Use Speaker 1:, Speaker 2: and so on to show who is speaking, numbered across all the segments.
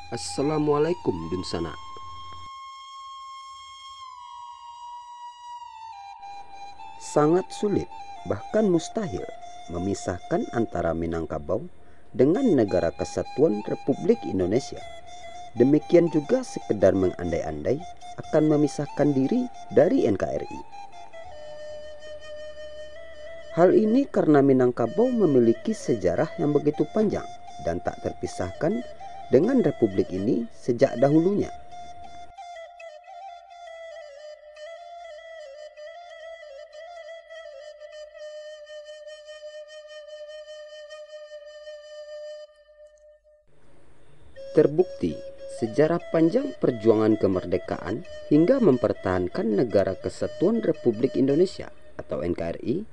Speaker 1: Assalamualaikum Dunsana. Sangat sulit, bahkan mustahil, memisahkan antara Minangkabau dengan Negara Kesatuan Republik Indonesia. Demikian juga sekedar mengandai-andai akan memisahkan diri dari NKRI. Hal ini karena Minangkabau memiliki sejarah yang begitu panjang dan tak terpisahkan dengan republik ini sejak dahulunya. Terbukti, sejarah panjang perjuangan kemerdekaan hingga mempertahankan Negara Kesatuan Republik Indonesia atau NKRI,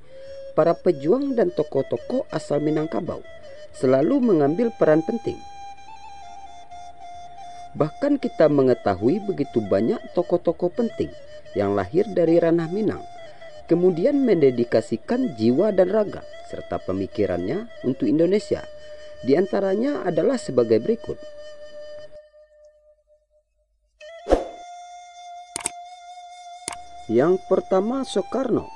Speaker 1: para pejuang dan tokoh-tokoh asal Minangkabau selalu mengambil peran penting. Bahkan kita mengetahui begitu banyak tokoh-tokoh penting yang lahir dari ranah Minang, kemudian mendedikasikan jiwa dan raga serta pemikirannya untuk Indonesia. Di antaranya adalah sebagai berikut. Yang pertama, Soekarno.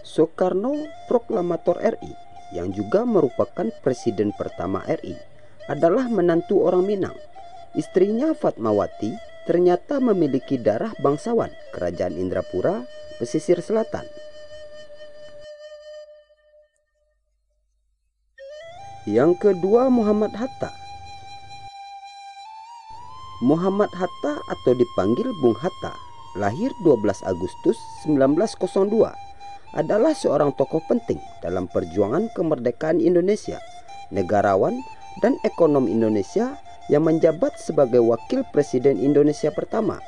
Speaker 1: Soekarno, proklamator RI, yang juga merupakan presiden pertama RI, adalah menantu orang Minang. Istrinya Fatmawati ternyata memiliki darah bangsawan Kerajaan Indrapura, pesisir selatan. Yang kedua, Muhammad Hatta. Muhammad Hatta atau dipanggil Bung Hatta, lahir 12 Agustus 1902, adalah seorang tokoh penting dalam perjuangan kemerdekaan Indonesia, negarawan dan ekonom Indonesia yang menjabat sebagai wakil presiden Indonesia pertama.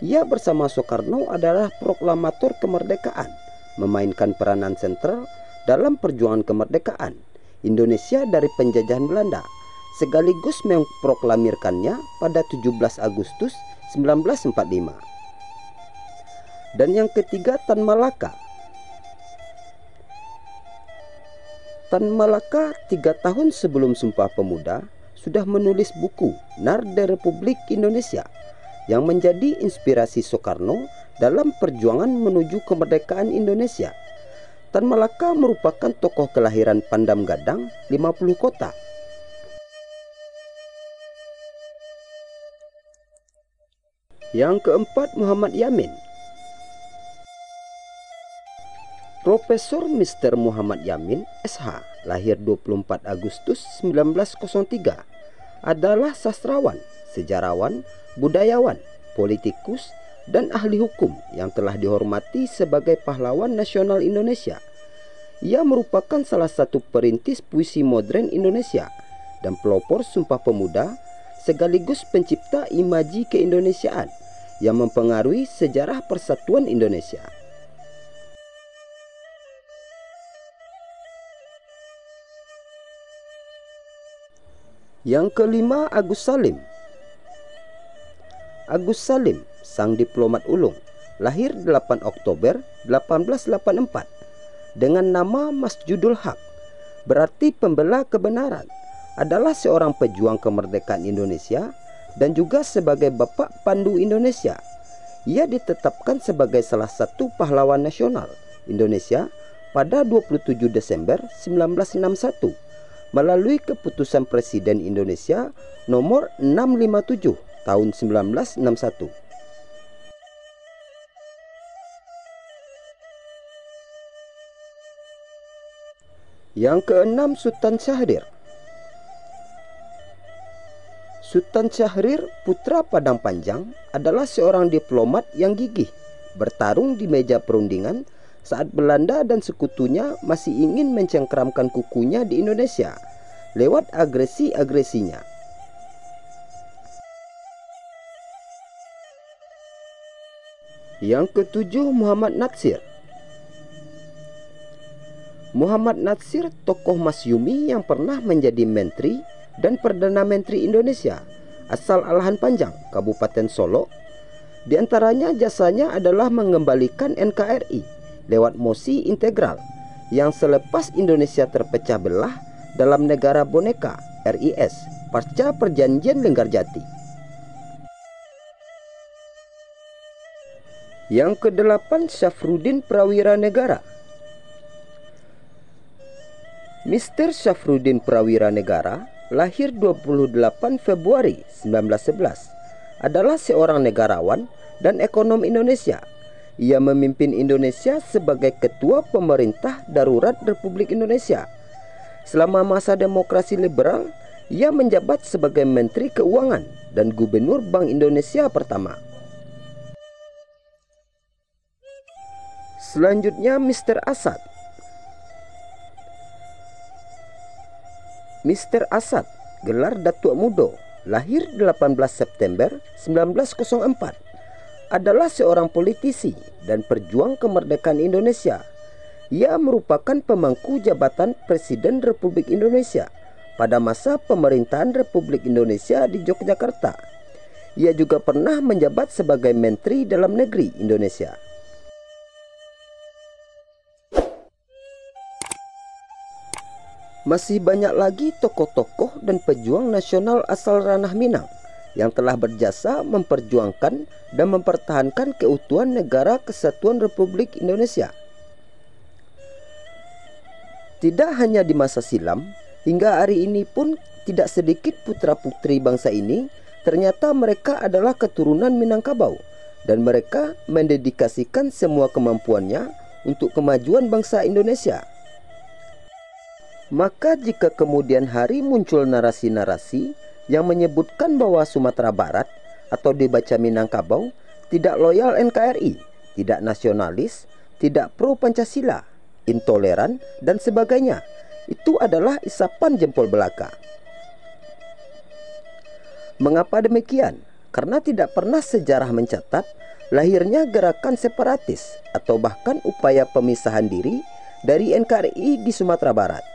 Speaker 1: Ia bersama Soekarno adalah proklamator kemerdekaan, memainkan peranan sentral dalam perjuangan kemerdekaan Indonesia dari penjajahan Belanda, sekaligus memproklamirkannya pada 17 Agustus 1945. Dan yang ketiga, Tan Malaka. Tan Malaka 3 tahun sebelum Sumpah Pemuda sudah menulis buku Narda Republik Indonesia yang menjadi inspirasi Soekarno dalam perjuangan menuju kemerdekaan Indonesia. Tan Malaka merupakan tokoh kelahiran Pandam Gadang, 50 Kota. Yang keempat, Muhammad Yamin. Profesor Mr. Muhammad Yamin, SH, lahir 24 Agustus 1903, adalah sastrawan, sejarawan, budayawan, politikus, dan ahli hukum yang telah dihormati sebagai pahlawan nasional Indonesia. Ia merupakan salah satu perintis puisi modern Indonesia dan pelopor Sumpah Pemuda, sekaligus pencipta imaji keindonesiaan yang mempengaruhi sejarah persatuan Indonesia. Yang kelima, Agus Salim. Agus Salim, sang diplomat ulung, lahir 8 Oktober 1884 dengan nama Masjudul Haq, berarti pembela kebenaran, adalah seorang pejuang kemerdekaan Indonesia dan juga sebagai Bapak Pandu Indonesia. Ia ditetapkan sebagai salah satu pahlawan nasional Indonesia pada 27 Desember 1961 melalui keputusan Presiden Indonesia nomor 657 tahun 1961. Yang keenam, Sultan Syahrir. Sultan Syahrir, putra Padang Panjang, adalah seorang diplomat yang gigih bertarung di meja perundingan saat Belanda dan sekutunya masih ingin mencengkramkan kukunya di Indonesia lewat agresi-agresinya. Yang ketujuh, Muhammad Natsir. Muhammad Natsir, tokoh Masyumi yang pernah menjadi Menteri dan Perdana Menteri Indonesia asal Alahan Panjang, Kabupaten Solok. Di antaranya jasanya adalah mengembalikan NKRI lewat mosi integral yang selepas Indonesia terpecah belah dalam negara boneka RIS pasca Perjanjian Linggarjati. Yang kedelapan, Syafruddin Prawira Negara. Mr. Syafruddin Prawira Negara lahir 28 Februari 1911, adalah seorang negarawan dan ekonom Indonesia. Ia memimpin Indonesia sebagai Ketua Pemerintah Darurat Republik Indonesia. Selama masa demokrasi liberal, ia menjabat sebagai Menteri Keuangan dan Gubernur Bank Indonesia pertama. Selanjutnya, Mr. Asad. Mr. Asad, gelar Datuk Mudo, lahir 18 September 1904, adalah seorang politisi dan pejuang kemerdekaan Indonesia. Ia merupakan pemangku jabatan Presiden Republik Indonesia pada masa pemerintahan Republik Indonesia di Yogyakarta. Ia juga pernah menjabat sebagai Menteri Dalam Negeri Indonesia. Masih banyak lagi tokoh-tokoh dan pejuang nasional asal ranah Minang yang telah berjasa memperjuangkan dan mempertahankan keutuhan Negara Kesatuan Republik Indonesia. Tidak hanya di masa silam, hingga hari ini pun tidak sedikit putra-putri bangsa ini ternyata mereka adalah keturunan Minangkabau, dan mereka mendedikasikan semua kemampuannya untuk kemajuan bangsa Indonesia. Maka jika kemudian hari muncul narasi-narasi yang menyebutkan bahwa Sumatera Barat atau dibaca Minangkabau tidak loyal NKRI, tidak nasionalis, tidak pro Pancasila, intoleran, dan sebagainya, itu adalah isapan jempol belaka. Mengapa demikian? Karena tidak pernah sejarah mencatat lahirnya gerakan separatis atau bahkan upaya pemisahan diri dari NKRI di Sumatera Barat.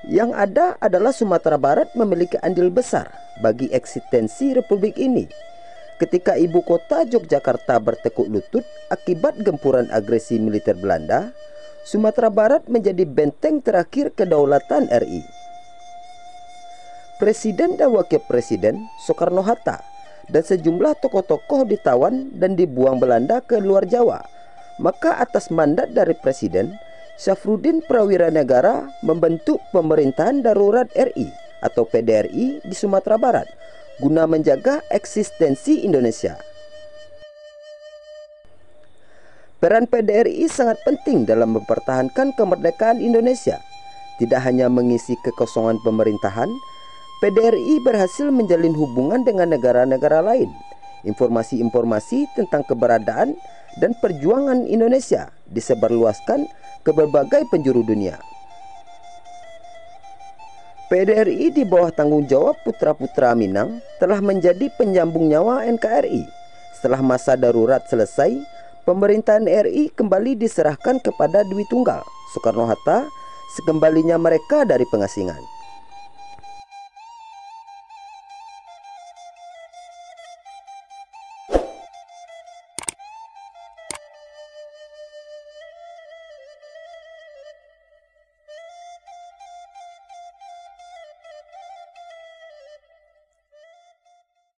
Speaker 1: Yang ada adalah Sumatera Barat memiliki andil besar bagi eksistensi republik ini. Ketika ibu kota Yogyakarta bertekuk lutut akibat gempuran agresi militer Belanda, Sumatera Barat menjadi benteng terakhir kedaulatan RI. Presiden dan Wakil Presiden Soekarno-Hatta dan sejumlah tokoh-tokoh ditawan dan dibuang Belanda ke luar Jawa. Maka atas mandat dari Presiden, Syafruddin Prawira Negara membentuk Pemerintahan Darurat RI atau PDRI di Sumatera Barat guna menjaga eksistensi Indonesia. Peran PDRI sangat penting dalam mempertahankan kemerdekaan Indonesia. Tidak hanya mengisi kekosongan pemerintahan, PDRI berhasil menjalin hubungan dengan negara-negara lain. Informasi-informasi tentang keberadaan dan perjuangan Indonesia disebarluaskan ke berbagai penjuru dunia. PDRI di bawah tanggung jawab putra-putra Minang telah menjadi penyambung nyawa NKRI. Setelah masa darurat selesai, pemerintahan RI kembali diserahkan kepada Dwi Tunggal Soekarno-Hatta sekembalinya mereka dari pengasingan.